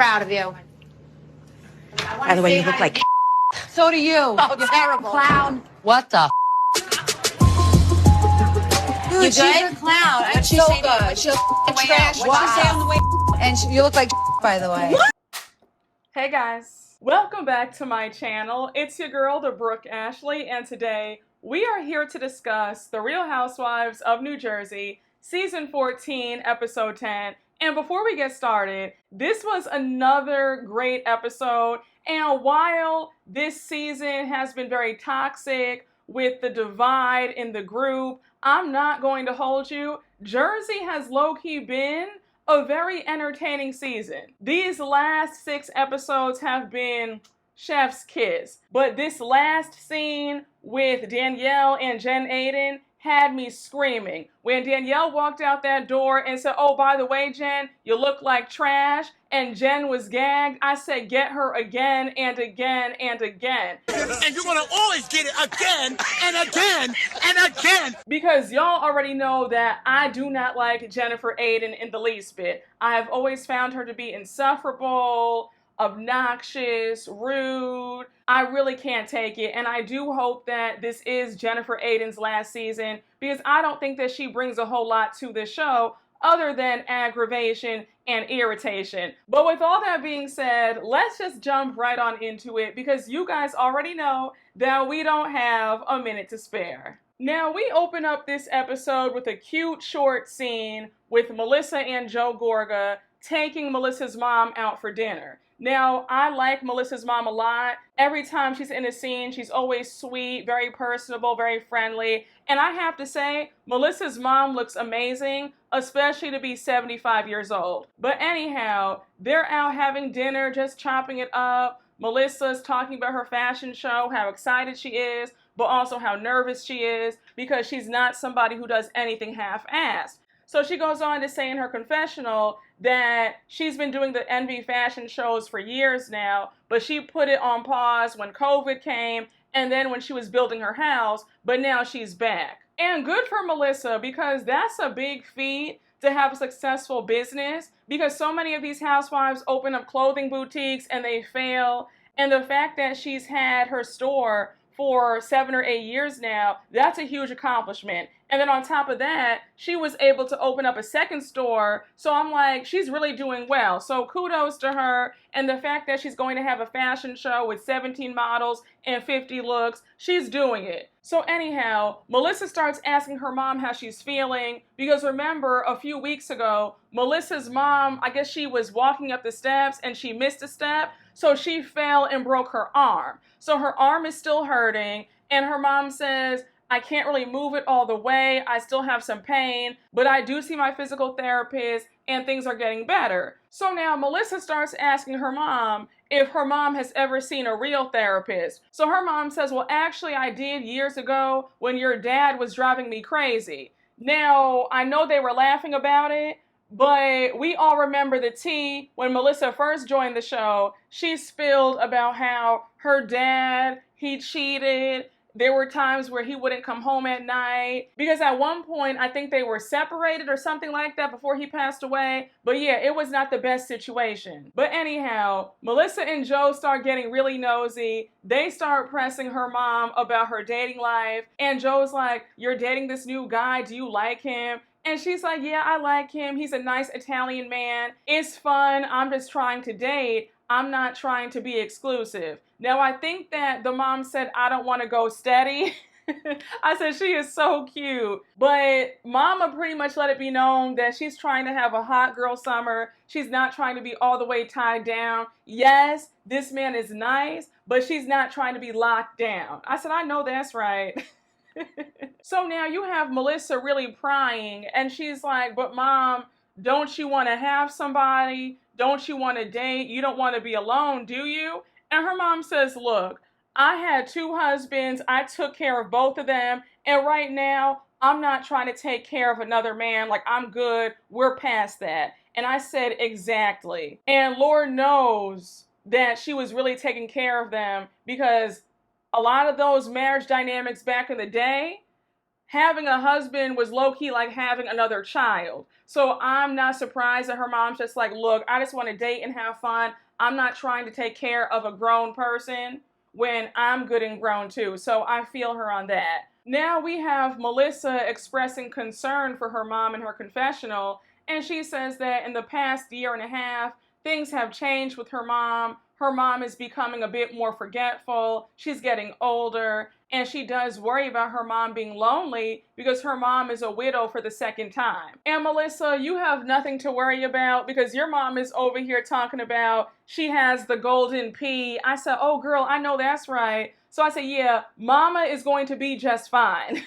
proud of you. By the way, you look like So do you. Oh, you terrible. Clown. What the Dude, You she's good? a clown. What'd she say to you? What'd she Trash. What'd she say on the way? And you look like by the way. What? Hey guys, welcome back to my channel. It's your girl, the Brooke Ashley, and today we are here to discuss The Real Housewives of New Jersey, Season 14, Episode 10. And before we get started, this was another great episode, and while this season has been very toxic with the divide in the group, I'm not going to hold you. Jersey has low-key been a very entertaining season. These last 6 episodes have been chef's kiss, but this last scene with Danielle and Jen Aiden had me screaming. When Danielle walked out that door and said, "Oh, by the way, Jen, you look like trash," and Jen was gagged, I said, get her again and again and again. And you're gonna always get it again and again and again. Because y'all already know that I do not like Jennifer Aiden in the least bit. I have always found her to be insufferable, obnoxious, rude. I really can't take it, and I do hope that this is Jennifer Aiden's last season, because I don't think that she brings a whole lot to the show other than aggravation and irritation. But with all that being said, let's just jump right on into it, because you guys already know that we don't have a minute to spare. Now, we open up this episode with a cute short scene with Melissa and Joe Gorga taking Melissa's mom out for dinner. Now, I like Melissa's mom a lot. Every time she's in a scene, she's always sweet, very personable, very friendly. And I have to say, Melissa's mom looks amazing, especially to be 75 years old. But anyhow, they're out having dinner, just chopping it up. Melissa's talking about her fashion show, how excited she is, but also how nervous she is, because she's not somebody who does anything half-assed. So she goes on to say in her confessional that she's been doing the Envy fashion shows for years now, but she put it on pause when COVID came and then when she was building her house, but now she's back. And good for Melissa, because that's a big feat to have a successful business, because so many of these housewives open up clothing boutiques and they fail. And the fact that she's had her store for 7 or 8 years now, that's a huge accomplishment. And then on top of that, she was able to open up a second store. So I'm like, she's really doing well. So kudos to her. And the fact that she's going to have a fashion show with 17 models and 50 looks, she's doing it. So anyhow, Melissa starts asking her mom how she's feeling, because remember, a few weeks ago, Melissa's mom, I guess she was walking up the steps and she missed a step. So she fell and broke her arm. So her arm is still hurting, and her mom says, "I can't really move it all the way. I still have some pain, but I do see my physical therapist and things are getting better." So now Melissa starts asking her mom if her mom has ever seen a real therapist. So her mom says, "Well, actually I did years ago when your dad was driving me crazy." Now, I know they were laughing about it, but we all remember the tea when Melissa first joined the show. She spilled about how her dad, he cheated. There were times where he wouldn't come home at night, because at one point I think they were separated or something like that before he passed away. But yeah, it was not the best situation. But anyhow, Melissa and Joe start getting really nosy. They start pressing her mom about her dating life. And Joe's like, "You're dating this new guy. Do you like him?" And she's like, "Yeah, I like him. He's a nice Italian man. It's fun. I'm just trying to date. I'm not trying to be exclusive." Now, I think that the mom said, "I don't want to go steady." I said, she is so cute. But Mama pretty much let it be known that she's trying to have a hot girl summer. She's not trying to be all the way tied down. Yes, this man is nice, but she's not trying to be locked down. I said, I know that's right. So now you have Melissa really prying, and she's like, "But Mom, don't you want to have somebody? Don't you want to date? You don't want to be alone, do you?" And her mom says, "Look, I had 2 husbands. I took care of both of them. And right now, I'm not trying to take care of another man. Like, I'm good. We're past that." And I said, exactly. And Lord knows that she was really taking care of them, because a lot of those marriage dynamics back in the day having a husband was low-key like having another child. So I'm not surprised that her mom's just like, look, I just want to date and have fun. I'm not trying to take care of a grown person when I'm good and grown too. So I feel her on that. Now we have Melissa expressing concern for her mom in her confessional, and she says that in the past year and a half, things have changed with her mom. Her mom is becoming a bit more forgetful. She's getting older, and she does worry about her mom being lonely because her mom is a widow for the second time. And Melissa, you have nothing to worry about because your mom is over here talking about she has the golden P. I said, oh girl, I know that's right. So I said, yeah, mama is going to be just fine.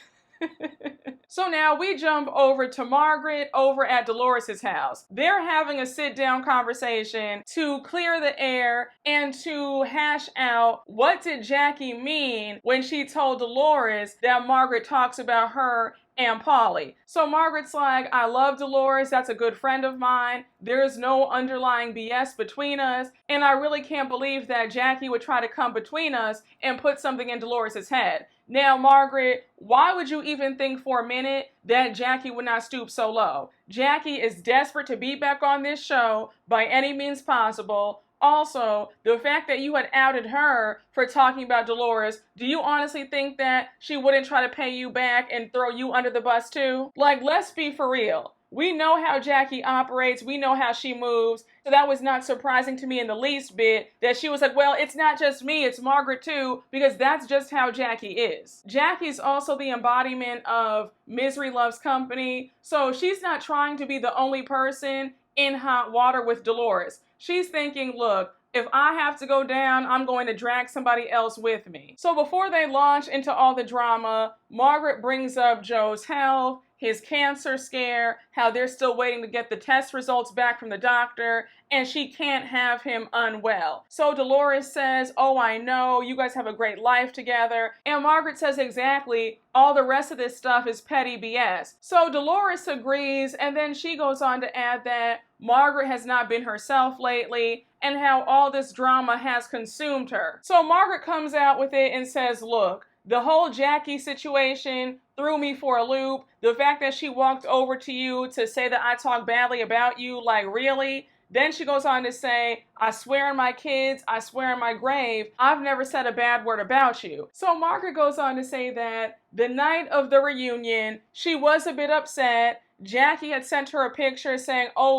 So now we jump over to Margaret over at Dolores' house. They're having a sit-down conversation to clear the air and to hash out what did Jackie mean when she told Dolores that Margaret talks about her and Polly. So Margaret's like, I love Dolores, that's a good friend of mine. There's no underlying BS between us, and I really can't believe that Jackie would try to come between us and put something in Dolores' head. Now, Margaret, why would you even think for a minute that Jackie would not stoop so low? Jackie is desperate to be back on this show by any means possible. Also, the fact that you had outed her for talking about Dolores, do you honestly think that she wouldn't try to pay you back and throw you under the bus too? Like, let's be for real. We know how Jackie operates. We know how she moves. So that was not surprising to me in the least bit that she was like, well, it's not just me, it's Margaret too, because that's just how Jackie is. Jackie's also the embodiment of misery loves company. So she's not trying to be the only person in hot water with Dolores. She's thinking, look, if I have to go down, I'm going to drag somebody else with me. So before they launch into all the drama, Margaret brings up Joe's health, his cancer scare, how they're still waiting to get the test results back from the doctor, and she can't have him unwell. So Dolores says, oh, I know, you guys have a great life together. And Margaret says exactly, all the rest of this stuff is petty BS. So Dolores agrees, and then she goes on to add that Margaret has not been herself lately, and how all this drama has consumed her. So Margaret comes out with it and says, look, the whole Jackie situation threw me for a loop. The fact that she walked over to you to say that I talk badly about you, like really? Then she goes on to say, I swear on my kids, I swear on my grave, I've never said a bad word about you. So Margaret goes on to say that the night of the reunion, she was a bit upset. Jackie had sent her a picture saying, oh,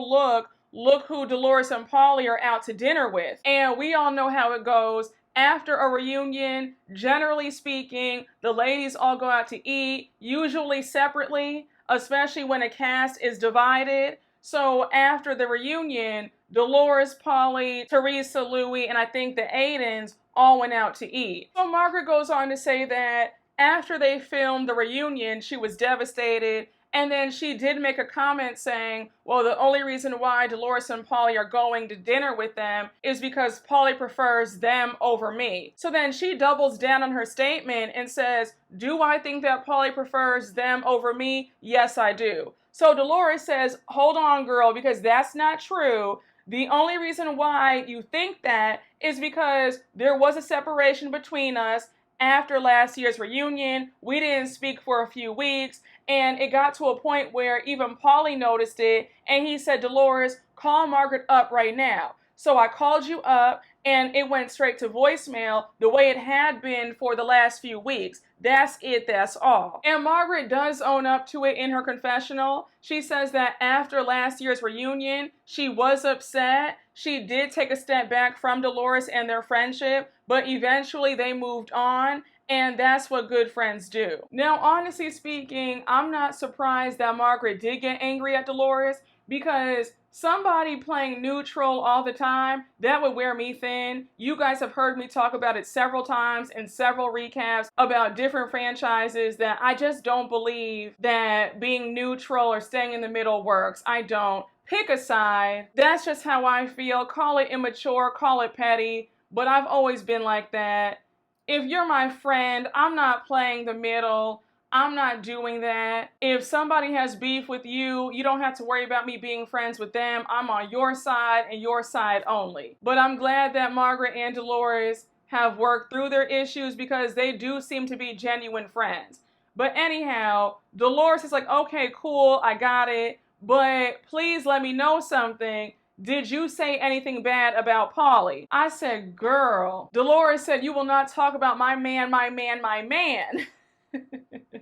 look who Dolores and Polly are out to dinner with. And we all know how it goes. After a reunion, generally speaking, the ladies all go out to eat, usually separately, especially when a cast is divided. So after the reunion, Dolores, Polly, Teresa, Louie, and I think the Aidens all went out to eat. So Margaret goes on to say that after they filmed the reunion, she was devastated. And then she did make a comment saying, well, the only reason why Dolores and Polly are going to dinner with them is because Polly prefers them over me. So then she doubles down on her statement and says, do I think that Polly prefers them over me? Yes, I do. So Dolores says, hold on, girl, because that's not true. The only reason why you think that is because there was a separation between us after last year's reunion. We didn't speak for a few weeks, and it got to a point where even Polly noticed it, and he said, Dolores, call Margaret up right now. So I called you up, and it went straight to voicemail the way it had been for the last few weeks. That's it, that's all. And Margaret does own up to it in her confessional. She says that after last year's reunion, she was upset. She did take a step back from Dolores and their friendship, but eventually they moved on, and that's what good friends do. Now, honestly speaking, I'm not surprised that Margaret did get angry at Dolores, because somebody playing neutral all the time, that would wear me thin. You guys have heard me talk about it several times in several recaps about different franchises, that I just don't believe that being neutral or staying in the middle works. I don't. Pick a side. That's just how I feel. Call it immature, call it petty, but I've always been like that. If you're my friend, I'm not playing the middle. I'm not doing that. If somebody has beef with you, you don't have to worry about me being friends with them. I'm on your side and your side only. But I'm glad that Margaret and Dolores have worked through their issues, because they do seem to be genuine friends. But anyhow, Dolores is like, okay, cool, I got it. But please let me know something. Did you say anything bad about Paulie? I said, girl. Dolores said, you will not talk about my man, my man, my man.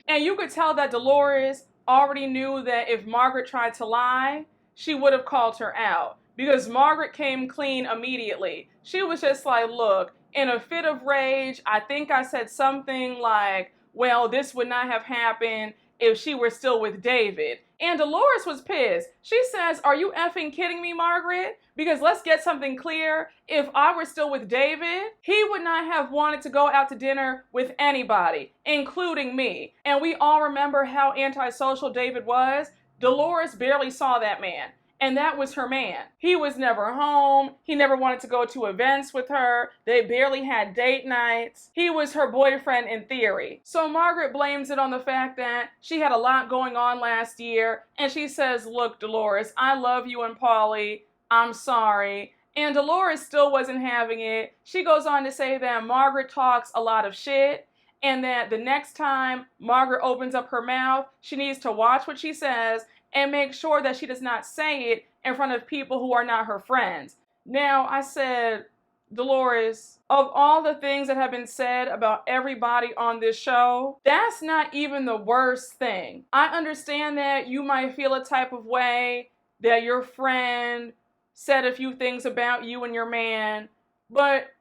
And you could tell that Dolores already knew that if Margaret tried to lie, she would have called her out. Because Margaret came clean immediately. She was just like, look, in a fit of rage, I think I said something like, well, this would not have happened if she were still with David. And Dolores was pissed. She says, are you effing kidding me, Margaret? Because let's get something clear. If I were still with David, he would not have wanted to go out to dinner with anybody, including me. And we all remember how antisocial David was. Dolores barely saw that man. And that was her man. He was never home. He never wanted to go to events with her. They barely had date nights. He was her boyfriend in theory. So Margaret blames it on the fact that she had a lot going on last year. And she says, look, Dolores, I love you and Paulie. I'm sorry. And Dolores still wasn't having it. She goes on to say that Margaret talks a lot of shit. And that the next time Margaret opens up her mouth, she needs to watch what she says and make sure that she does not say it in front of people who are not her friends. Now, I said, Dolores, of all the things that have been said about everybody on this show, that's not even the worst thing. I understand that you might feel a type of way that your friend said a few things about you and your man, but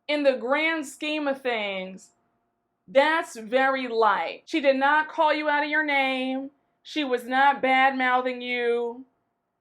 in the grand scheme of things, that's very light. She did not call you out of your name. She was not bad-mouthing you.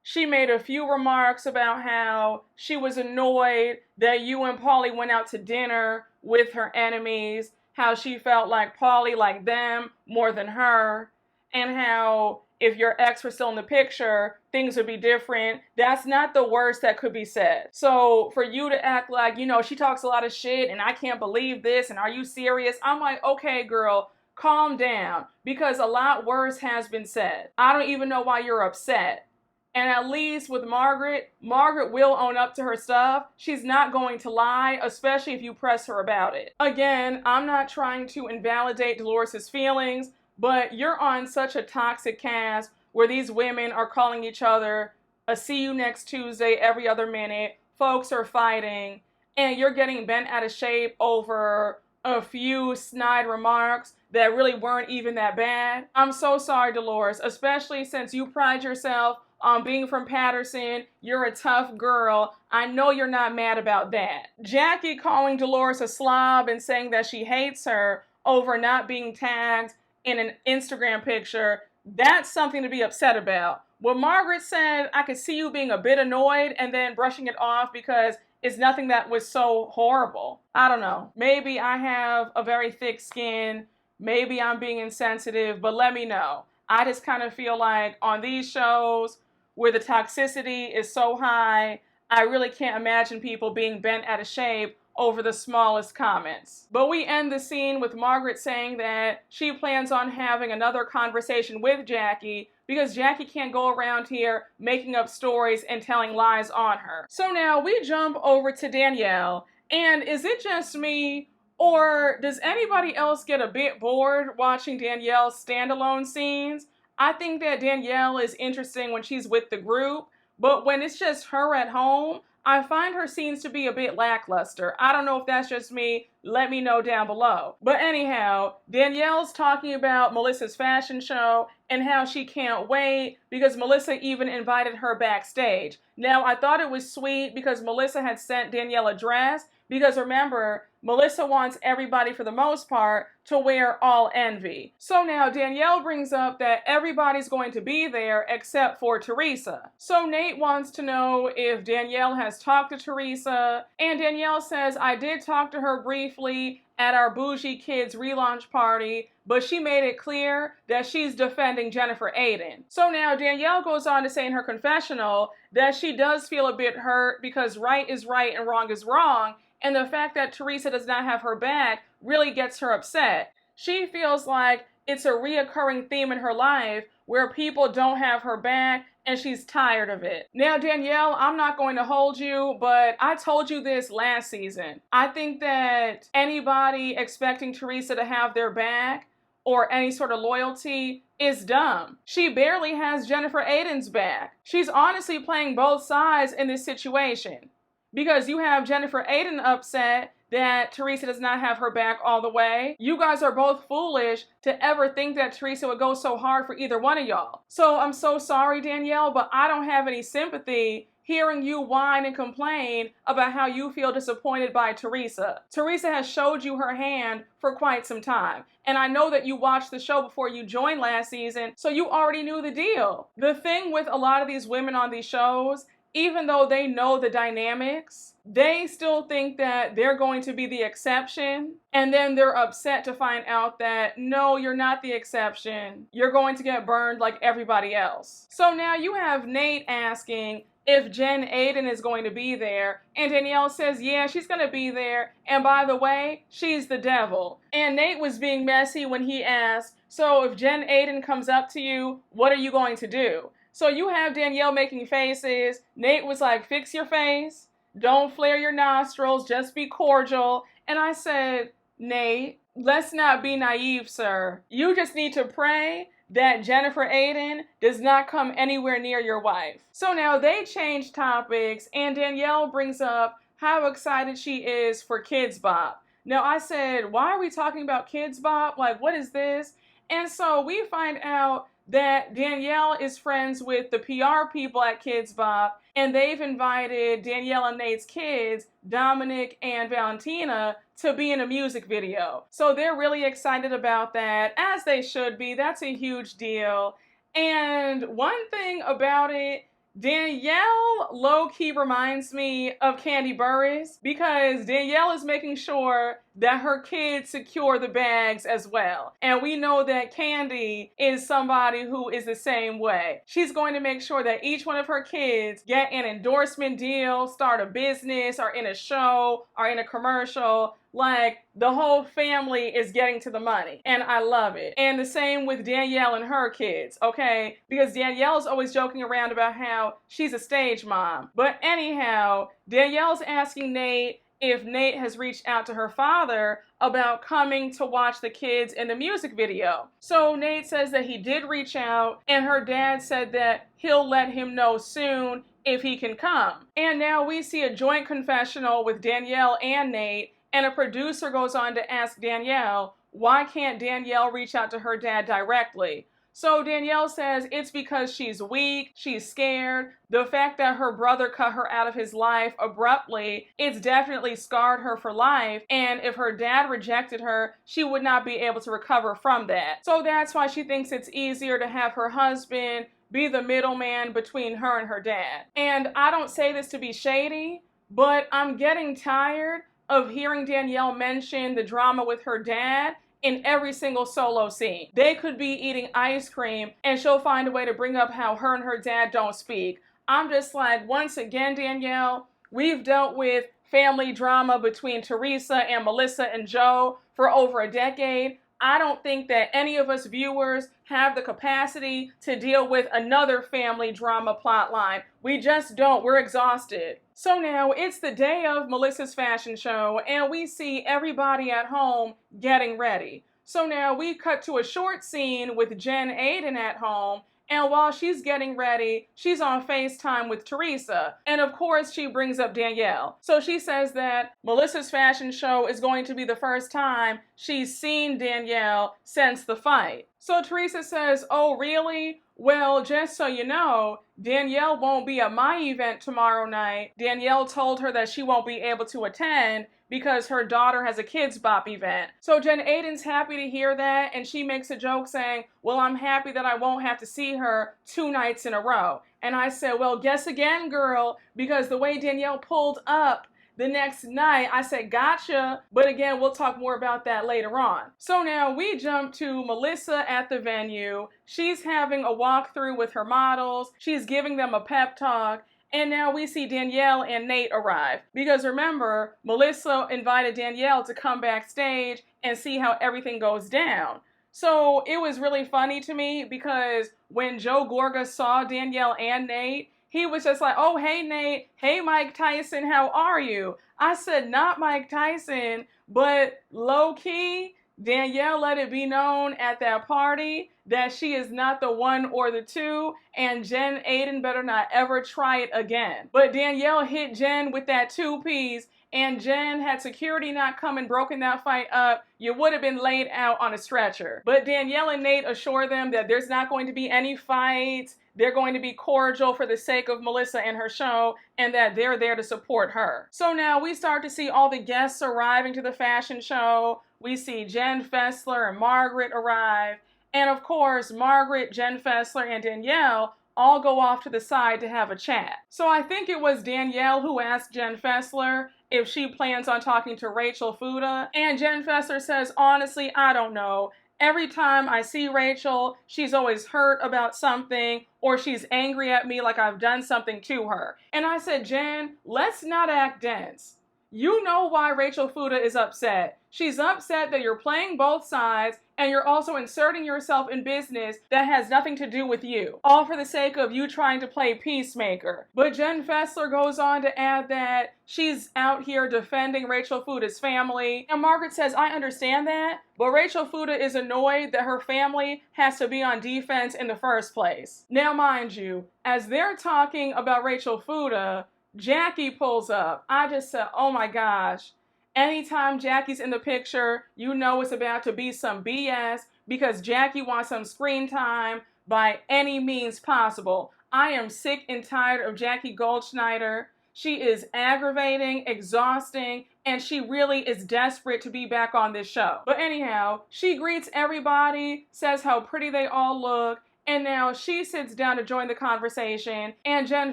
She made a few remarks about how she was annoyed that you and Paulie went out to dinner with her enemies, how she felt like Paulie liked them more than her, and how if your ex were still in the picture, things would be different. That's not the worst that could be said. So for you to act like, you know, she talks a lot of shit and I can't believe this and are you serious? I'm like, okay, girl, calm down, because a lot worse has been said. I don't even know why you're upset. And at least with Margaret will own up to her stuff. She's not going to lie, especially if you press her about it. Again, I'm not trying to invalidate Dolores' feelings, but you're on such a toxic cast where these women are calling each other a see you next Tuesday every other minute. Folks are fighting, and you're getting bent out of shape over a few snide remarks that really weren't even that bad. I'm so sorry, Dolores, especially since you pride yourself on being from Patterson. You're a tough girl. I know you're not mad about that. Jackie calling Dolores a slob and saying that she hates her over not being tagged in an Instagram picture, that's something to be upset about. When Margaret said, I could see you being a bit annoyed and then brushing it off because it's nothing that was so horrible. I don't know. Maybe I have a very thick skin. Maybe I'm being insensitive, but let me know. I just kind of feel like on these shows where the toxicity is so high, I really can't imagine people being bent out of shape over the smallest comments. But we end the scene with Margaret saying that she plans on having another conversation with Jackie because Jackie can't go around here making up stories and telling lies on her. So now we jump over to Danielle, and is it just me, or does anybody else get a bit bored watching Danielle's standalone scenes? I think that Danielle is interesting when she's with the group, but when it's just her at home, I find her scenes to be a bit lackluster. I don't know if that's just me. Let me know down below. But anyhow, Danielle's talking about Melissa's fashion show and how she can't wait because Melissa even invited her backstage. Now, I thought it was sweet because Melissa had sent Danielle a dress because remember, Melissa wants everybody, for the most part, to wear all envy. So now Danielle brings up that everybody's going to be there except for Teresa. So Nate wants to know if Danielle has talked to Teresa, and Danielle says, I did talk to her briefly at our Bougie Kids relaunch party, but she made it clear that she's defending Jennifer Aydin. So now Danielle goes on to say in her confessional that she does feel a bit hurt because right is right and wrong is wrong, and the fact that Teresa does not have her back really gets her upset. She feels like it's a reoccurring theme in her life where people don't have her back and she's tired of it. Now, Danielle, I'm not going to hold you, but I told you this last season. I think that anybody expecting Teresa to have their back or any sort of loyalty is dumb. She barely has Jennifer Aydin's back. She's honestly playing both sides in this situation. Because you have Jennifer Aydin upset that Teresa does not have her back all the way. You guys are both foolish to ever think that Teresa would go so hard for either one of y'all. So I'm so sorry, Danielle, but I don't have any sympathy hearing you whine and complain about how you feel disappointed by Teresa. Teresa has showed you her hand for quite some time. And I know that you watched the show before you joined last season, so you already knew the deal. The thing with a lot of these women on these shows, even though they know the dynamics, they still think that they're going to be the exception, and then they're upset to find out that, no, you're not the exception. You're going to get burned like everybody else. So now you have Nate asking if Jen Aydin is going to be there, and Danielle says, yeah, she's going to be there, and by the way, she's the devil. And Nate was being messy when he asked, so if Jen Aydin comes up to you, what are you going to do? So you have Danielle making faces. Nate was like, fix your face. Don't flare your nostrils. Just be cordial. And I said, Nate, let's not be naive, sir. You just need to pray that Jennifer Aydin does not come anywhere near your wife. So now they change topics, and Danielle brings up how excited she is for Kids Bop. Now I said, why are we talking about Kids Bop? Like, what is this? And so we find out that Danielle is friends with the PR people at Kids Bop, and they've invited Danielle and Nate's kids, Dominic and Valentina, to be in a music video. So they're really excited about that, as they should be. That's a huge deal. And one thing about it, Danielle low-key reminds me of Candy Burris, because Danielle is making sure that her kids secure the bags as well. And we know that Candy is somebody who is the same way. She's going to make sure that each one of her kids get an endorsement deal, start a business, or in a show, or in a commercial. Like, the whole family is getting to the money, and I love it. And the same with Danielle and her kids, okay? Because Danielle's always joking around about how she's a stage mom. But anyhow, Danielle's asking Nate if Nate has reached out to her father about coming to watch the kids in the music video. So Nate says that he did reach out, and her dad said that he'll let him know soon if he can come. And now we see a joint confessional with Danielle and Nate, and a producer goes on to ask Danielle, why can't Danielle reach out to her dad directly? So Danielle says it's because she's weak, she's scared. The fact that her brother cut her out of his life abruptly, it's definitely scarred her for life. And if her dad rejected her, she would not be able to recover from that. So that's why she thinks it's easier to have her husband be the middleman between her and her dad. And I don't say this to be shady, but I'm getting tired of hearing Danielle mention the drama with her dad in every single solo scene. They could be eating ice cream and she'll find a way to bring up how her and her dad don't speak. I'm just like, once again, Danielle, we've dealt with family drama between Teresa and Melissa and Joe for over a decade. I don't think that any of us viewers have the capacity to deal with another family drama plotline. We just don't. We're exhausted. So now it's the day of Melissa's fashion show, and we see everybody at home getting ready. So now we cut to a short scene with Jen Aydin at home, and while she's getting ready, she's on FaceTime with Teresa. And of course, she brings up Danielle. So she says that Melissa's fashion show is going to be the first time she's seen Danielle since the fight. So Teresa says, oh, really? Well, just so you know, Danielle won't be at my event tomorrow night. Danielle told her that she won't be able to attend because her daughter has a Kids Bop event. So Jen Aydin's happy to hear that, and she makes a joke saying, well, I'm happy that I won't have to see her 2 nights in a row. And I said, well, guess again, girl, because the way Danielle pulled up the next night, I said, gotcha. But again, we'll talk more about that later on. So now we jump to Melissa at the venue. She's having a walkthrough with her models. She's giving them a pep talk. And now we see Danielle and Nate arrive. Because remember, Melissa invited Danielle to come backstage and see how everything goes down. So it was really funny to me because when Joe Gorgas saw Danielle and Nate, he was just like, oh, hey, Nate. Hey, Mike Tyson, how are you? I said, not Mike Tyson, but low-key, Danielle let it be known at that party that she is not the one or the two, and Jen Aiden better not ever try it again. But Danielle hit Jen with that 2 piece, and Jen, had security not come and broken that fight up, you would have been laid out on a stretcher. But Danielle and Nate assure them that there's not going to be any fights. They're going to be cordial for the sake of Melissa and her show, and that they're there to support her. So now we start to see all the guests arriving to the fashion show. We see Jen Fessler and Margaret arrive. And of course, Margaret, Jen Fessler, and Danielle all go off to the side to have a chat. So I think it was Danielle who asked Jen Fessler if she plans on talking to Rachel Fuda. And Jen Fessler says, honestly, I don't know. Every time I see Rachel, she's always hurt about something, or she's angry at me like I've done something to her. And I said, Jen, let's not act dense. You know why Rachel Fuda is upset. She's upset that you're playing both sides, and you're also inserting yourself in business that has nothing to do with you, all for the sake of you trying to play peacemaker. But Jen Fessler goes on to add that she's out here defending Rachel Fuda's family. And Margaret says, I understand that, but Rachel Fuda is annoyed that her family has to be on defense in the first place. Now, mind you, as they're talking about Rachel Fuda, Jackie pulls up. I just said, oh my gosh. Anytime Jackie's in the picture, you know it's about to be some BS because Jackie wants some screen time by any means possible. I am sick and tired of Jackie Goldschneider. She is aggravating, exhausting, and she really is desperate to be back on this show. But anyhow, she greets everybody, says how pretty they all look, and now she sits down to join the conversation, and Jen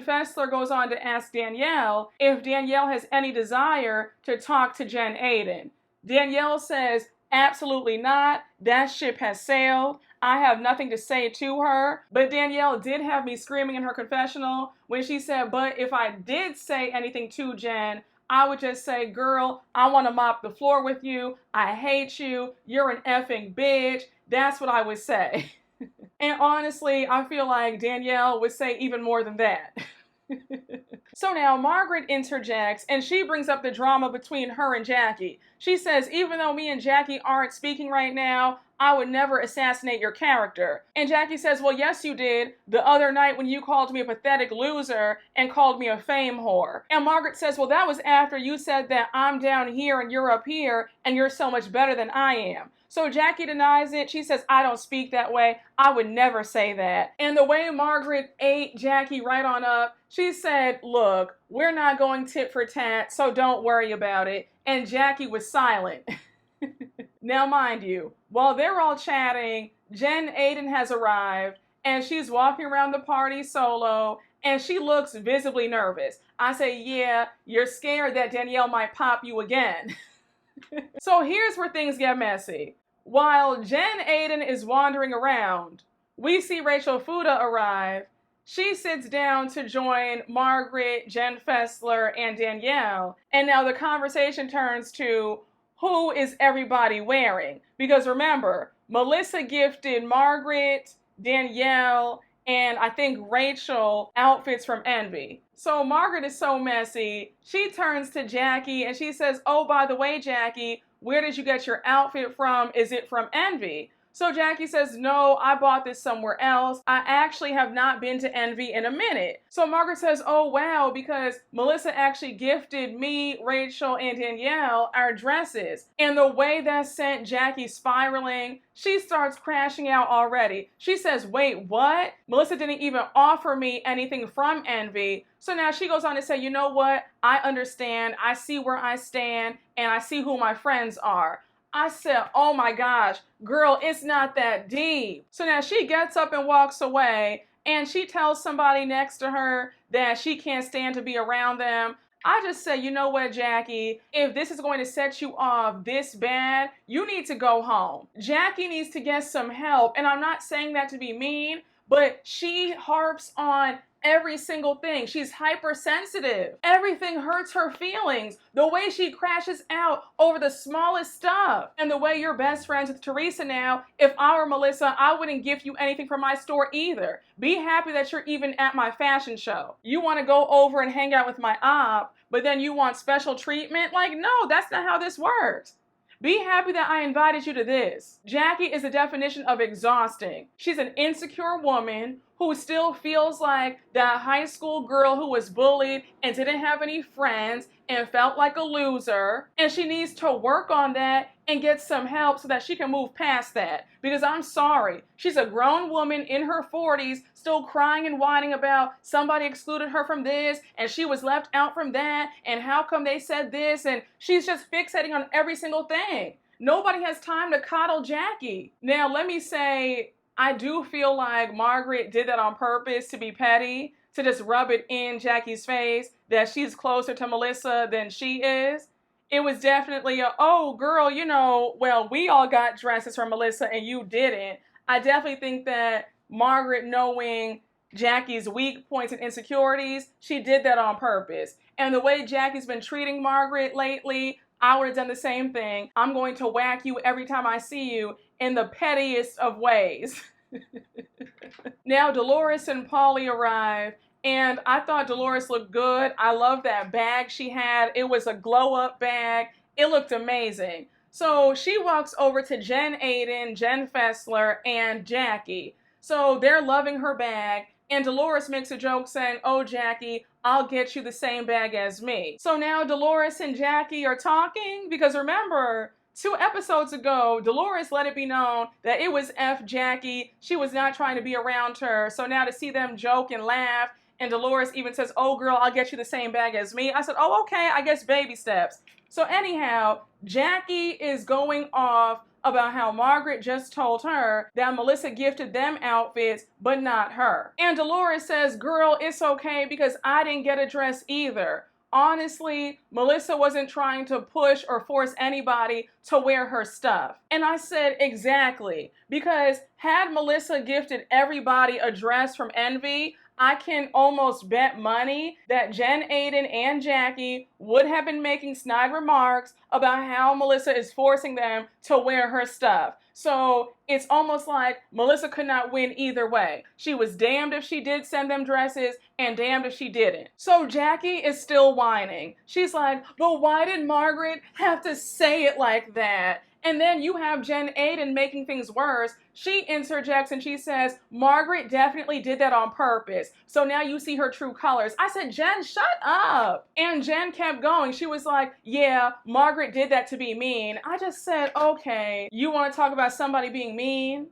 Fessler goes on to ask Danielle if Danielle has any desire to talk to Jen Aiden. Danielle says, absolutely not. That ship has sailed. I have nothing to say to her. But Danielle did have me screaming in her confessional when she said, but if I did say anything to Jen, I would just say, girl, I want to mop the floor with you. I hate you. You're an effing bitch. That's what I would say. And honestly, I feel like Danielle would say even more than that. So now Margaret interjects and she brings up the drama between her and Jackie. She says, even though me and Jackie aren't speaking right now, I would never assassinate your character. And Jackie says, well, yes, you did the other night when you called me a pathetic loser and called me a fame whore. And Margaret says, well, that was after you said that I'm down here and you're up here and you're so much better than I am. So Jackie denies it. She says, I don't speak that way. I would never say that. And the way Margaret ate Jackie right on up, she said, look, we're not going tit for tat, so don't worry about it. And Jackie was silent. Now, mind you, while they're all chatting, Jen Aiden has arrived, and she's walking around the party solo, and she looks visibly nervous. I say, yeah, you're scared that Danielle might pop you again. So here's where things get messy. While Jen Aiden is wandering around, we see Rachel Fuda arrive. She sits down to join Margaret, Jen Fessler, and Danielle. And now the conversation turns to, who is everybody wearing? Because remember, Melissa gifted Margaret, Danielle, and I think Rachel outfits from Envy. So Margaret is so messy. She turns to Jackie and she says, oh, by the way, Jackie, where did you get your outfit from? Is it from Envy? So Jackie says, no, I bought this somewhere else. I actually have not been to Envy in a minute. So Margaret says, oh, wow, because Melissa actually gifted me, Rachel, and Danielle our dresses. And the way that sent Jackie spiraling, she starts crashing out already. She says, wait, what? Melissa didn't even offer me anything from Envy. So now she goes on to say, you know what? I understand. I see where I stand, and I see who my friends are. I said, oh my gosh, girl, it's not that deep. So now she gets up and walks away, and she tells somebody next to her that she can't stand to be around them. I just say, you know what, Jackie, if this is going to set you off this bad, you need to go home. Jackie needs to get some help, and I'm not saying that to be mean, but she harps on every single thing. She's hypersensitive. Everything hurts her feelings. The way she crashes out over the smallest stuff. And the way you're best friends with Teresa now, if I were Melissa, I wouldn't gift you anything from my store either. Be happy that you're even at my fashion show. You want to go over and hang out with my op, but then you want special treatment? Like, no, that's not how this works. Be happy that I invited you to this. Jackie is the definition of exhausting. She's an insecure woman who still feels like that high school girl who was bullied and didn't have any friends and felt like a loser. And she needs to work on that and get some help so that she can move past that. Because I'm sorry, she's a grown woman in her 40s still crying and whining about somebody excluded her from this and she was left out from that and how come they said this, and she's just fixating on every single thing. Nobody has time to coddle Jackie. Now, let me say, I do feel like Margaret did that on purpose to be petty, to just rub it in Jackie's face that she's closer to Melissa than she is. It was definitely a, oh, girl, you know, well, we all got dresses from Melissa and you didn't. I definitely think that Margaret, knowing Jackie's weak points and insecurities, she did that on purpose. And the way Jackie's been treating Margaret lately, I would have done the same thing. I'm going to whack you every time I see you in the pettiest of ways. Now Dolores and Paulie arrive, and I thought Dolores looked good. I love that bag she had. It was a glow-up bag. It looked amazing. So she walks over to Jen Aiden, Jen Fessler, and Jackie. So they're loving her bag, and Dolores makes a joke saying, oh, Jackie, I'll get you the same bag as me. So now Dolores and Jackie are talking because remember, 2 episodes ago, Dolores let it be known that it was F Jackie. She was not trying to be around her. So now to see them joke and laugh, and Dolores even says, oh girl, I'll get you the same bag as me. I said, oh, okay, I guess baby steps. So anyhow, Jackie is going off about how Margaret just told her that Melissa gifted them outfits, but not her. And Dolores says, girl, it's okay because I didn't get a dress either. Honestly, Melissa wasn't trying to push or force anybody to wear her stuff. And I said, exactly, because had Melissa gifted everybody a dress from Envy, I can almost bet money that Jen Aiden and Jackie would have been making snide remarks about how Melissa is forcing them to wear her stuff. So it's almost like Melissa could not win either way. She was damned if she did send them dresses and damned if she didn't. So Jackie is still whining. She's like, but why did Margaret have to say it like that? And then you have Jen Aiden making things worse. She interjects and she says, Margaret definitely did that on purpose. So now you see her true colors. I said, Jen, shut up. And Jen kept going. She was like, yeah, Margaret did that to be mean. I just said, okay, you want to talk about somebody being mean?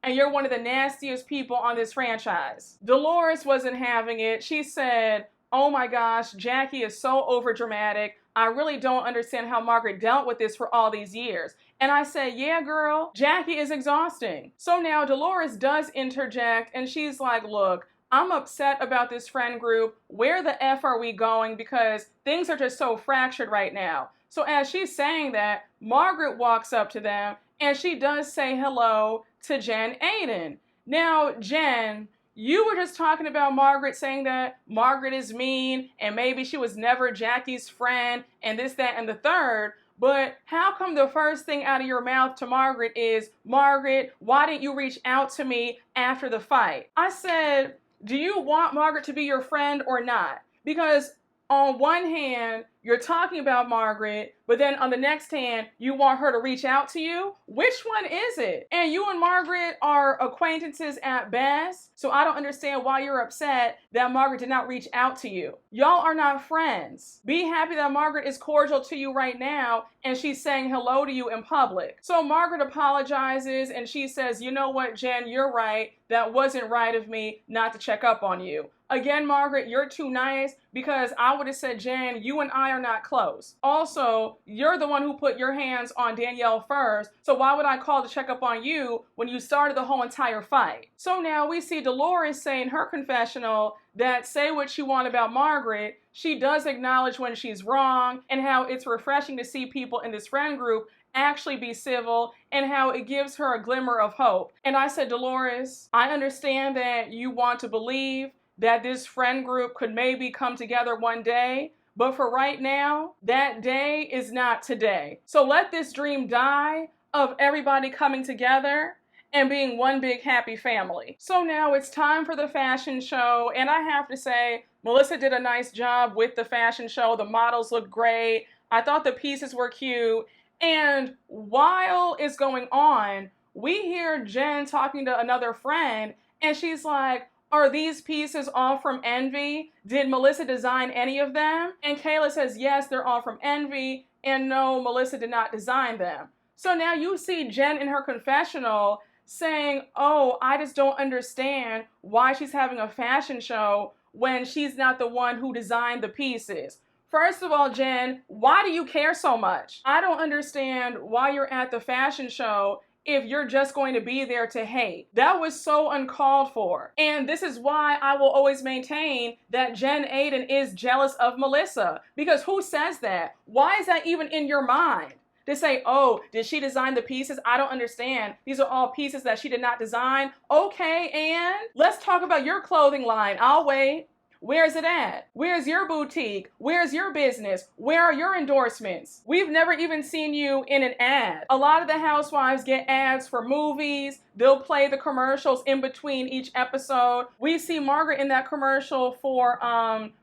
And you're one of the nastiest people on this franchise. Dolores wasn't having it. She said, oh my gosh, Jackie is so overdramatic. I really don't understand how Margaret dealt with this for all these years. And I said, yeah, girl, Jackie is exhausting. So now Dolores does interject and she's like, look, I'm upset about this friend group. Where the F are we going? Because things are just so fractured right now. So as she's saying that, Margaret walks up to them and she does say hello to Jen Aiden. Now, Jen, you were just talking about Margaret saying that Margaret is mean and maybe she was never Jackie's friend and this, that, and the third. But how come the first thing out of your mouth to Margaret is, Margaret, why didn't you reach out to me after the fight? I said, do you want Margaret to be your friend or not? Because on one hand, you're talking about Margaret, but then on the next hand, you want her to reach out to you? Which one is it? And you and Margaret are acquaintances at best, so I don't understand why you're upset that Margaret did not reach out to you. Y'all are not friends. Be happy that Margaret is cordial to you right now and she's saying hello to you in public. So Margaret apologizes and she says, you know what, Jen, you're right. That wasn't right of me not to check up on you. Again, Margaret, you're too nice because I would have said, Jen, you and I are not close. Also, you're the one who put your hands on Danielle first, so why would I call to check up on you when you started the whole entire fight? So now we see Dolores say in her confessional that say what you want about Margaret, she does acknowledge when she's wrong and how it's refreshing to see people in this friend group actually be civil and how it gives her a glimmer of hope. And I said, Dolores, I understand that you want to believe that this friend group could maybe come together one day, but for right now, that day is not today. So let this dream die of everybody coming together and being one big happy family. So now it's time for the fashion show, and I have to say, Melissa did a nice job with the fashion show. The models looked great. I thought the pieces were cute. And while it's going on, we hear Jen talking to another friend, and she's like, are these pieces all from Envy? Did Melissa design any of them? And Kayla says, yes, they're all from Envy, and no, Melissa did not design them. So now you see Jen in her confessional saying, oh, I just don't understand why she's having a fashion show when she's not the one who designed the pieces. First of all, Jen, why do you care so much? I don't understand why you're at the fashion show if you're just going to be there to hate. That was so uncalled for. And this is why I will always maintain that Jen Aydin is jealous of Melissa. Because who says that? Why is that even in your mind? To say, oh, did she design the pieces? I don't understand. These are all pieces that she did not design. Okay, and let's talk about your clothing line. I'll wait. Where's it at? Where's your boutique? Where's your business? Where are your endorsements? We've never even seen you in an ad. A lot of the housewives get ads for movies. They'll play the commercials in between each episode. We see Margaret in that commercial for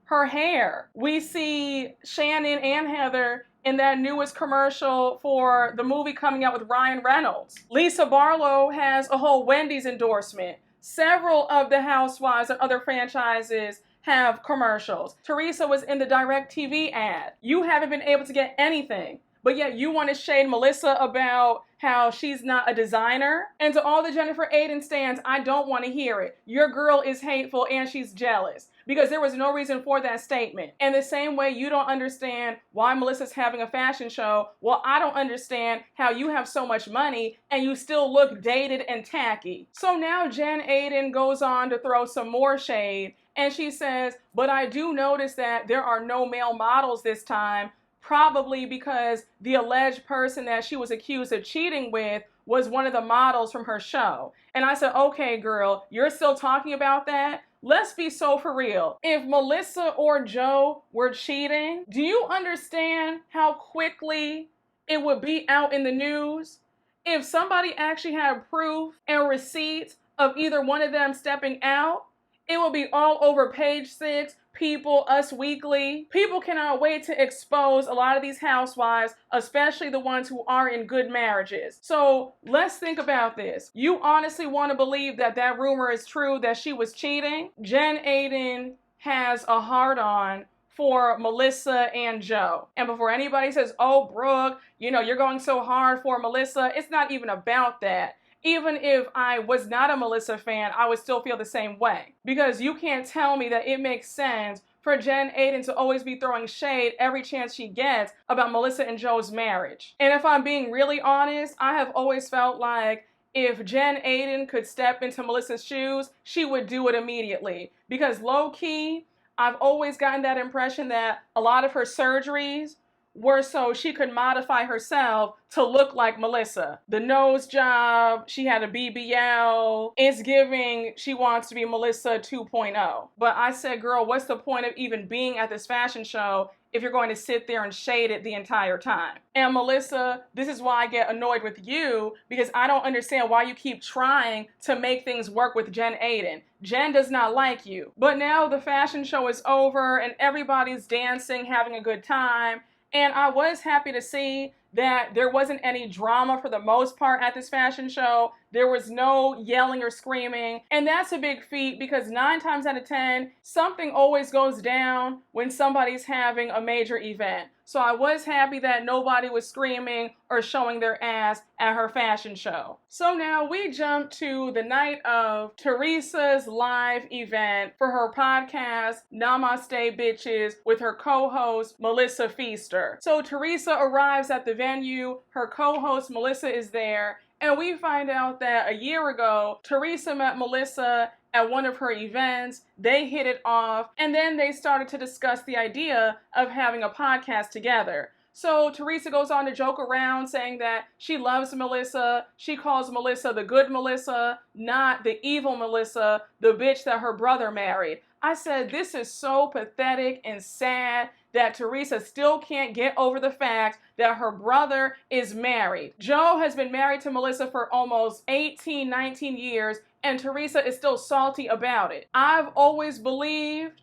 her hair. We see Shannon and Heather in that newest commercial for the movie coming out with Ryan Reynolds. Lisa Barlow has a whole Wendy's endorsement. Several of the housewives and other franchises have commercials. Teresa was in the DirecTV ad. You haven't been able to get anything, but yet you want to shade Melissa about how she's not a designer. And to all the Jennifer Aydin stans, I don't want to hear it. Your girl is hateful and she's jealous, because there was no reason for that statement. And the same way you don't understand why Melissa's having a fashion show, well, I don't understand how you have so much money and you still look dated and tacky. So now Jen Aydin goes on to throw some more shade, and she says, but I do notice that there are no male models this time, probably because the alleged person that she was accused of cheating with was one of the models from her show. And I said, okay, girl, you're still talking about that? Let's be so for real. If Melissa or Joe were cheating, do you understand how quickly it would be out in the news? If somebody actually had proof and receipts of either one of them stepping out, it will be all over Page 6, People, Us Weekly. People cannot wait to expose a lot of these housewives, especially the ones who are in good marriages. So let's think about this. You honestly want to believe that that rumor is true, that she was cheating? Jen Aydin has a hard-on for Melissa and Joe. And before anybody says, oh, Brooke, you know, you're going so hard for Melissa, it's not even about that. Even if I was not a Melissa fan, I would still feel the same way. Because you can't tell me that it makes sense for Jen Aydin to always be throwing shade every chance she gets about Melissa and Joe's marriage. And if I'm being really honest, I have always felt like if Jen Aydin could step into Melissa's shoes, she would do it immediately. Because low-key, I've always gotten that impression that a lot of her surgeries were so she could modify herself to look like Melissa. The nose job, she had a BBL. It's giving she wants to be Melissa 2.0. But I said, girl, what's the point of even being at this fashion show if you're going to sit there and shade it the entire time? And Melissa, this is why I get annoyed with you, because I don't understand why you keep trying to make things work with Jen Aydin. Jen does not like you. But now the fashion show is over and everybody's dancing, having a good time. And I was happy to see that there wasn't any drama for the most part at this fashion show. There was no yelling or screaming. And that's a big feat, because 9 times out of 10, something always goes down when somebody's having a major event. So I was happy that nobody was screaming or showing their ass at her fashion show. So now we jump to the night of Teresa's live event for her podcast, Namaste Bitches, with her co-host, Melissa Feaster. So Teresa arrives at the venue, her co-host, Melissa, is there, and we find out that a year ago, Teresa met Melissa at one of her events. They hit it off, and then they started to discuss the idea of having a podcast together. So Teresa goes on to joke around saying that she loves Melissa. She calls Melissa the good Melissa, not the evil Melissa, the bitch that her brother married. I said, this is so pathetic and sad that Teresa still can't get over the fact that her brother is married. Joe has been married to Melissa for almost 18, 19 years, and Teresa is still salty about it. I've always believed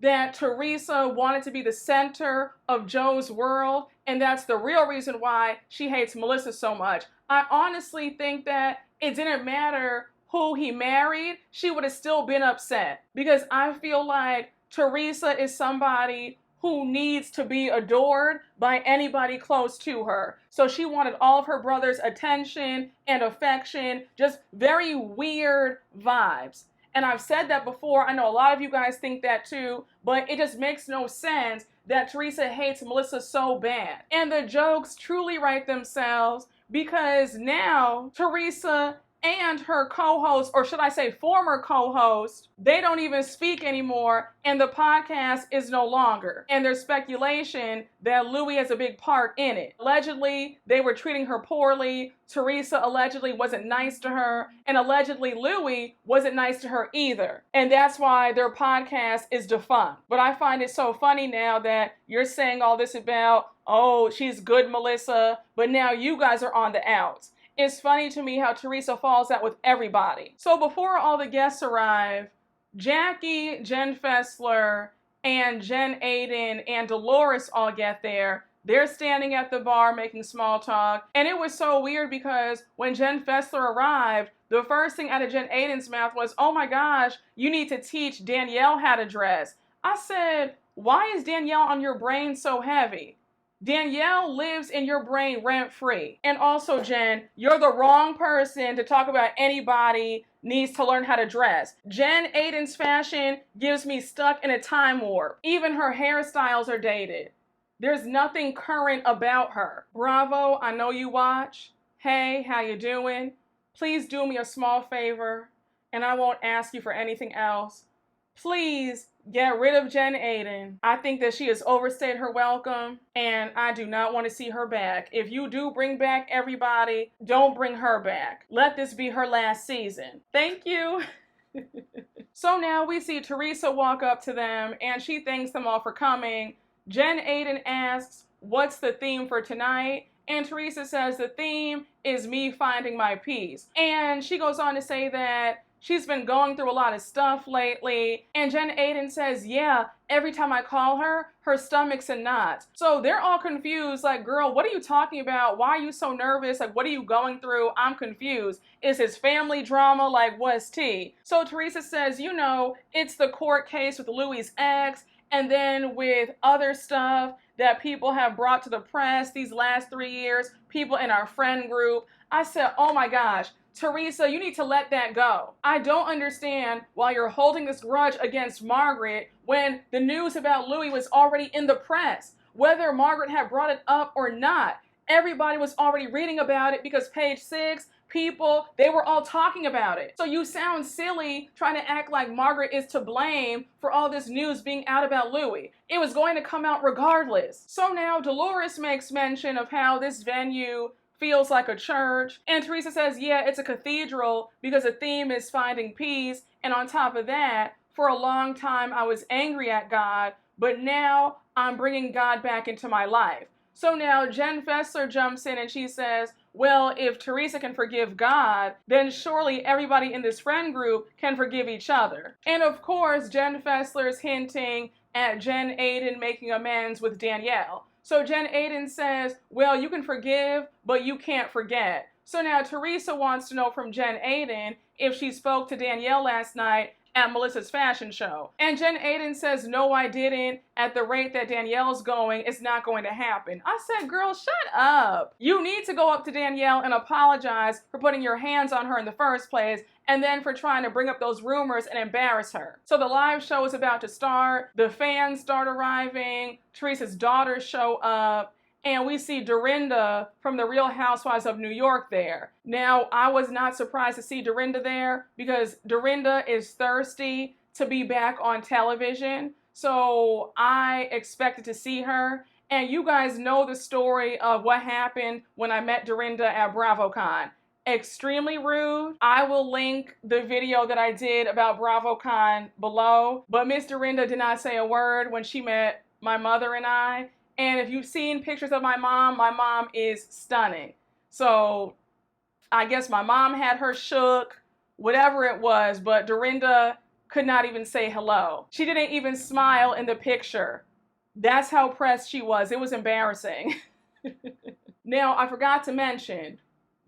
that Teresa wanted to be the center of Joe's world And that's the real reason why she hates Melissa so much. I honestly think that it didn't matter who he married, she would have still been upset. Because I feel like Teresa is somebody who needs to be adored by anybody close to her. So she wanted all of her brother's attention and affection, just very weird vibes. And I've said that before. I know a lot of you guys think that too, but it just makes no sense that Teresa hates Melissa so bad. And the jokes truly write themselves because now Teresa and her co-host, or should I say former co-host, they don't even speak anymore and the podcast is no longer. And there's speculation that Louis has a big part in it. Allegedly, they were treating her poorly. Teresa allegedly wasn't nice to her. And allegedly, Louis wasn't nice to her either. And that's why their podcast is defunct. But I find it so funny now that you're saying all this about, oh, she's good, Melissa, but now you guys are on the outs. It's funny to me how Teresa falls out with everybody. So before all the guests arrive, Jackie, Jen Fessler, and Jen Aiden and Dolores all get there. They're standing at the bar making small talk. And it was so weird because when Jen Fessler arrived, the first thing out of Jen Aiden's mouth was, oh my gosh, you need to teach Danielle how to dress. I said, why is Danielle on your brain so heavy? Danielle lives in your brain rent-free. And also, Jen, you're the wrong person to talk about anybody needs to learn how to dress. Jen Aiden's fashion gives me stuck in a time warp. Even her hairstyles are dated. There's nothing current about her. Bravo, I know you watch. Hey, how you doing? Please do me a small favor, and I won't ask you for anything else. Please get rid of Jen Aiden. I think that she has overstayed her welcome, and I do not want to see her back. If you do bring back everybody, don't bring her back. Let this be her last season. Thank you. So now we see Teresa walk up to them, and she thanks them all for coming. Jen Aiden asks, what's the theme for tonight? And Teresa says the theme is me finding my peace. And she goes on to say that she's been going through a lot of stuff lately. And Jen Aiden says, yeah, every time I call her, her stomach's in knots. So they're all confused. Like, girl, what are you talking about? Why are you so nervous? Like, what are you going through? I'm confused. Is his family drama? Like, what's tea? So Teresa says, you know, it's the court case with Louis' ex. And then with other stuff that people have brought to the press these last 3 years, people in our friend group. I said, oh my gosh, Teresa, you need to let that go. I don't understand why you're holding this grudge against Margaret when the news about Louis was already in the press. Whether Margaret had brought it up or not, everybody was already reading about it because Page 6, people, they were all talking about it. So you sound silly trying to act like Margaret is to blame for all this news being out about Louis. It was going to come out regardless. So now Dolores makes mention of how this venue feels like a church. And Teresa says, yeah, it's a cathedral because the theme is finding peace. And on top of that, for a long time, I was angry at God, but now I'm bringing God back into my life. So now Jen Fessler jumps in and she says, well, if Teresa can forgive God, then surely everybody in this friend group can forgive each other. And of course, Jen Fessler is hinting at Jen Aiden making amends with Danielle. So Jen Aiden says, well, you can forgive, but you can't forget. So now Teresa wants to know from Jen Aiden if she spoke to Danielle last night at Melissa's fashion show. And Jen Aiden says, no, I didn't. At the rate that Danielle's going, it's not going to happen. I said, girl, shut up. You need to go up to Danielle and apologize for putting your hands on her in the first place and then for trying to bring up those rumors and embarrass her. So the live show is about to start. The fans start arriving. Teresa's daughters show up. And we see Dorinda from the Real Housewives of New York there. Now, I was not surprised to see Dorinda there because Dorinda is thirsty to be back on television. So I expected to see her. And you guys know the story of what happened when I met Dorinda at BravoCon. Extremely rude. I will link the video that I did about BravoCon below. But Miss Dorinda did not say a word when she met my mother and I. And if you've seen pictures of my mom is stunning. So I guess my mom had her shook, whatever it was, but Dorinda could not even say hello. She didn't even smile in the picture. That's how pressed she was. It was embarrassing. Now, I forgot to mention,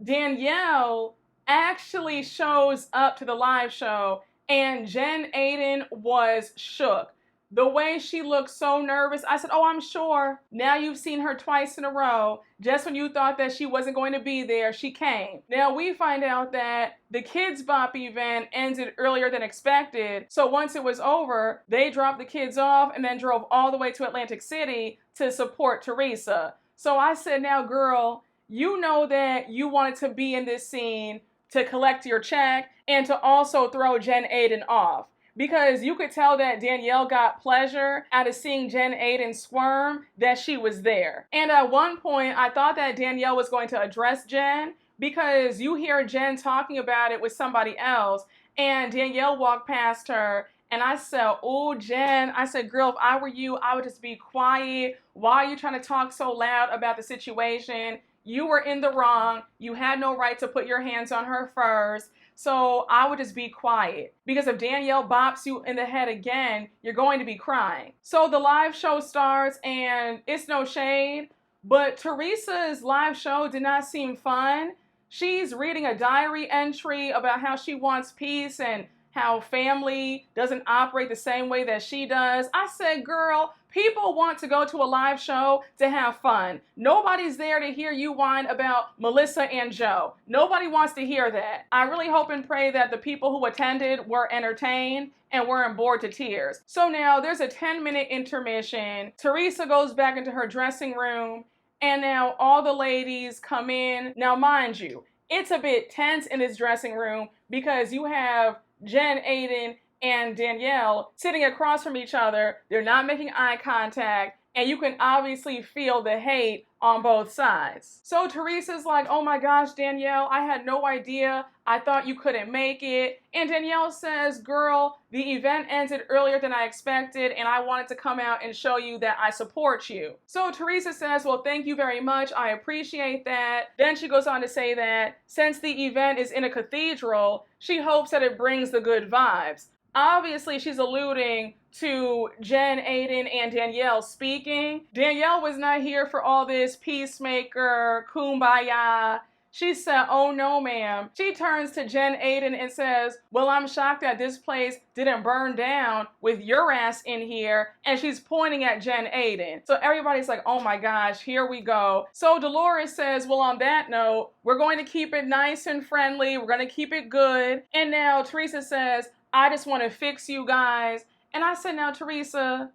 Danielle actually shows up to the live show, and Jen Aiden was shook. The way she looked so nervous, I said, oh, I'm sure. Now you've seen her twice in a row. Just when you thought that she wasn't going to be there, she came. Now we find out that the Kids Bop event ended earlier than expected. So once it was over, they dropped the kids off and then drove all the way to Atlantic City to support Teresa. So I said, now girl, you know that you wanted to be in this scene to collect your check and to also throw Jen Aiden off. Because you could tell that Danielle got pleasure out of seeing Jen Aiden squirm, that she was there. And at one point, I thought that Danielle was going to address Jen, because you hear Jen talking about it with somebody else, and Danielle walked past her, and I said, oh, Jen, I said, girl, if I were you, I would just be quiet. Why are you trying to talk so loud about the situation? You were in the wrong. You had no right to put your hands on her first. So I would just be quiet, because if Danielle bops you in the head again, you're going to be crying. So the live show starts, and it's no shade, but Teresa's live show did not seem fun. She's reading a diary entry about how she wants peace and how family doesn't operate the same way that she does. I said, girl, people want to go to a live show to have fun. Nobody's there to hear you whine about Melissa and Joe. Nobody wants to hear that. I really hope and pray that the people who attended were entertained and weren't bored to tears. So now there's a 10-minute intermission. Teresa goes back into her dressing room, and now all the ladies come in. Now, mind you, it's a bit tense in this dressing room because you have Jen Aiden and Danielle sitting across from each other. They're not making eye contact, and you can obviously feel the hate on both sides. So Teresa's like, oh my gosh, Danielle, I had no idea. I thought you couldn't make it. And Danielle says, girl, the event ended earlier than I expected, and I wanted to come out and show you that I support you. So Teresa says, well, thank you very much. I appreciate that. Then she goes on to say that since the event is in a cathedral, she hopes that it brings the good vibes. Obviously, she's alluding to Jen Aiden and Danielle speaking. Danielle was not here for all this peacemaker, kumbaya. She said, oh no, ma'am. She turns to Jen Aiden and says, well, I'm shocked that this place didn't burn down with your ass in here. And she's pointing at Jen Aiden. So everybody's like, oh my gosh, here we go. So Dolores says, well, on that note, we're going to keep it nice and friendly. We're going to keep it good. And now Teresa says, I just want to fix you guys. And I said, now, Teresa,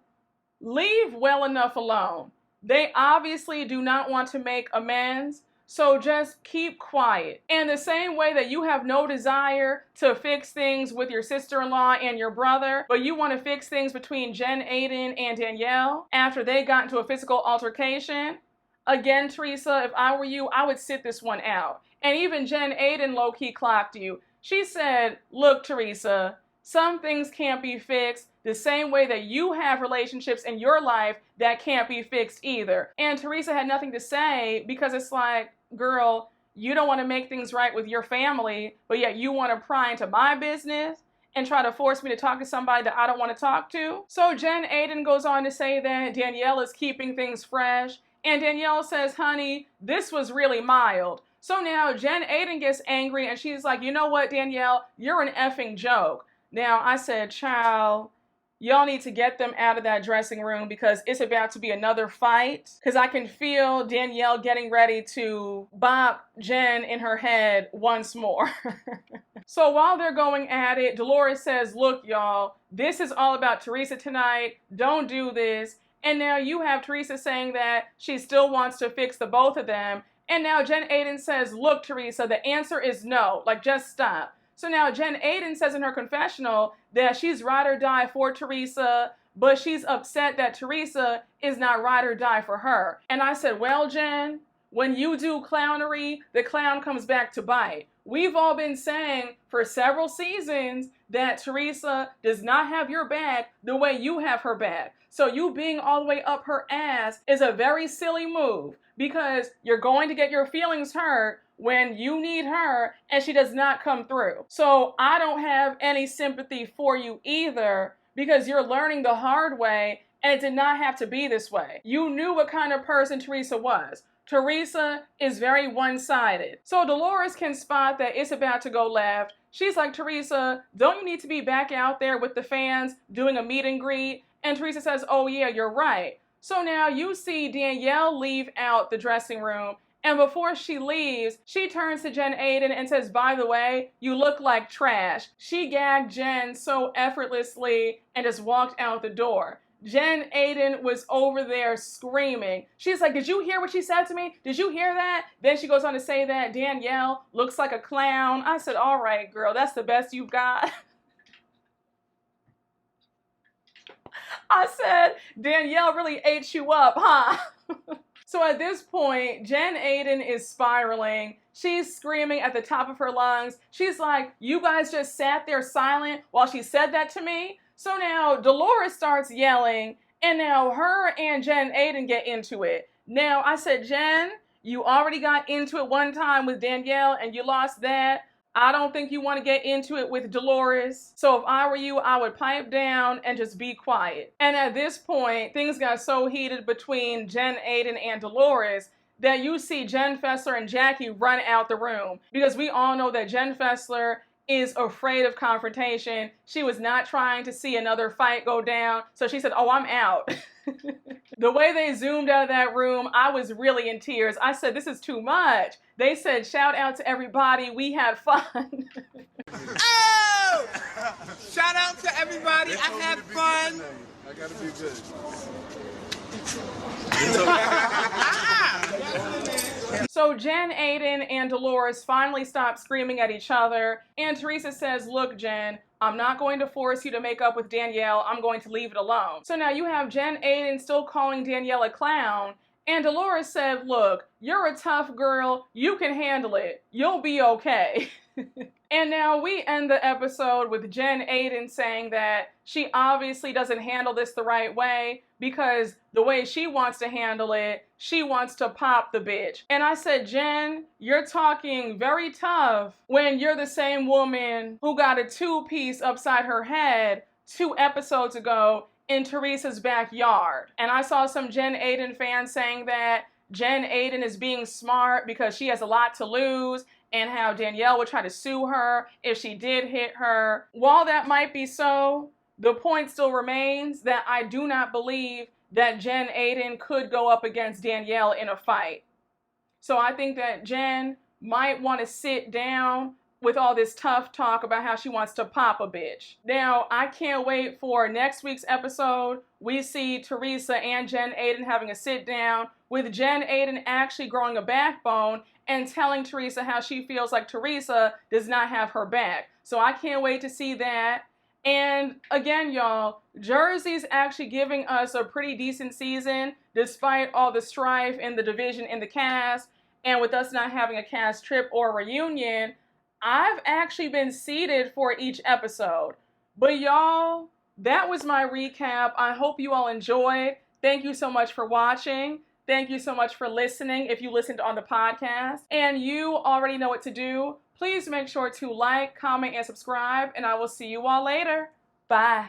leave well enough alone. They obviously do not want to make amends, so just keep quiet. And the same way that you have no desire to fix things with your sister-in-law and your brother, but you want to fix things between Jen Aiden and Danielle after they got into a physical altercation, again, Teresa, if I were you, I would sit this one out. And even Jen Aiden low-key clocked you. She said, look, Teresa, some things can't be fixed the same way that you have relationships in your life that can't be fixed either. And Teresa had nothing to say because it's like, girl, you don't want to make things right with your family, but yet you want to pry into my business and try to force me to talk to somebody that I don't want to talk to. So Jen Aiden goes on to say that Danielle is keeping things fresh. And Danielle says, honey, this was really mild. So now Jen Aiden gets angry and she's like, you know what, Danielle, you're an effing joke. Now, I said, child, y'all need to get them out of that dressing room because it's about to be another fight. Because I can feel Danielle getting ready to bop Jen in her head once more. So while they're going at it, Dolores says, look, y'all, this is all about Teresa tonight. Don't do this. And now you have Teresa saying that she still wants to fix the both of them. And now Jen Aiden says, look, Teresa, the answer is no. Like, just stop. So now Jen Aiden says in her confessional that she's ride or die for Teresa, but she's upset that Teresa is not ride or die for her. And I said, well, Jen, when you do clownery, the clown comes back to bite. We've all been saying for several seasons that Teresa does not have your back the way you have her back. So you being all the way up her ass is a very silly move because you're going to get your feelings hurt when you need her and she does not come through. So I don't have any sympathy for you either because you're learning the hard way and it did not have to be this way. You knew what kind of person Teresa was. Teresa is very one-sided. So Dolores can spot that it's about to go left. She's like, Teresa, don't you need to be back out there with the fans doing a meet and greet? And Teresa says, oh yeah, you're right. So now you see Danielle leave out the dressing room, and before she leaves, she turns to Jen Aiden and says, by the way, you look like trash. She gagged Jen so effortlessly and just walked out the door. Jen Aiden was over there screaming. She's like, did you hear what she said to me? Did you hear that? Then she goes on to say that Danielle looks like a clown. I said, all right, girl, that's the best you've got. I said, Danielle really ate you up, huh? So at this point, Jen Aiden is spiraling. She's screaming at the top of her lungs. She's like, you guys just sat there silent while she said that to me? So now Dolores starts yelling, and now her and Jen Aiden get into it. Now I said, Jen, you already got into it one time with Danielle and you lost that. I don't think you want to get into it with Dolores. So if I were you, I would pipe down and just be quiet. And at this point, things got so heated between Jen Aiden and Dolores that you see Jen Fessler and Jackie run out the room. Because we all know that Jen Fessler is afraid of confrontation. She was not trying to see another fight go down. So she said, oh, I'm out. The way they zoomed out of that room, I was really in tears. I said, this is too much. They said, shout out to everybody. We had fun. Oh! Shout out to everybody. I had fun. I gotta be good. So Jen Aiden and Dolores finally stop screaming at each other. And Teresa says, look, Jen, I'm not going to force you to make up with Danielle. I'm going to leave it alone. So now you have Jen Aiden still calling Danielle a clown. And Dolores said, look, you're a tough girl. You can handle it. You'll be okay. And now we end the episode with Jen Aiden saying that she obviously doesn't handle this the right way because the way she wants to handle it, she wants to pop the bitch. And I said, Jen, you're talking very tough when you're the same woman who got a two-piece upside her head 2 episodes ago in Teresa's backyard. And I saw some Jen Aiden fans saying that Jen Aiden is being smart because she has a lot to lose and how Danielle would try to sue her if she did hit her. While that might be so, the point still remains that I do not believe that Jen Aiden could go up against Danielle in a fight. So I think that Jen might want to sit down with all this tough talk about how she wants to pop a bitch. Now, I can't wait for next week's episode. We see Teresa and Jen Aiden having a sit down with Jen Aiden actually growing a backbone and telling Teresa how she feels like Teresa does not have her back. So I can't wait to see that. And again, y'all, Jersey's actually giving us a pretty decent season despite all the strife in the division in the cast. And with us not having a cast trip or reunion, I've actually been seated for each episode. But y'all, that was my recap. I hope you all enjoyed. Thank you so much for watching. Thank you so much for listening if you listened on the podcast. And you already know what to do. Please make sure to like, comment, and subscribe. And I will see you all later. Bye.